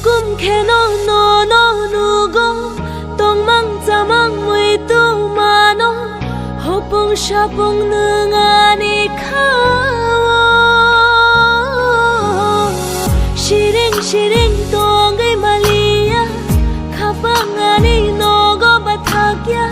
hukum keno no no nugo tong mang jamang mui tu mano hopong shapong nungani kawo shiring shiring tongai malia kapangani nogo bathakya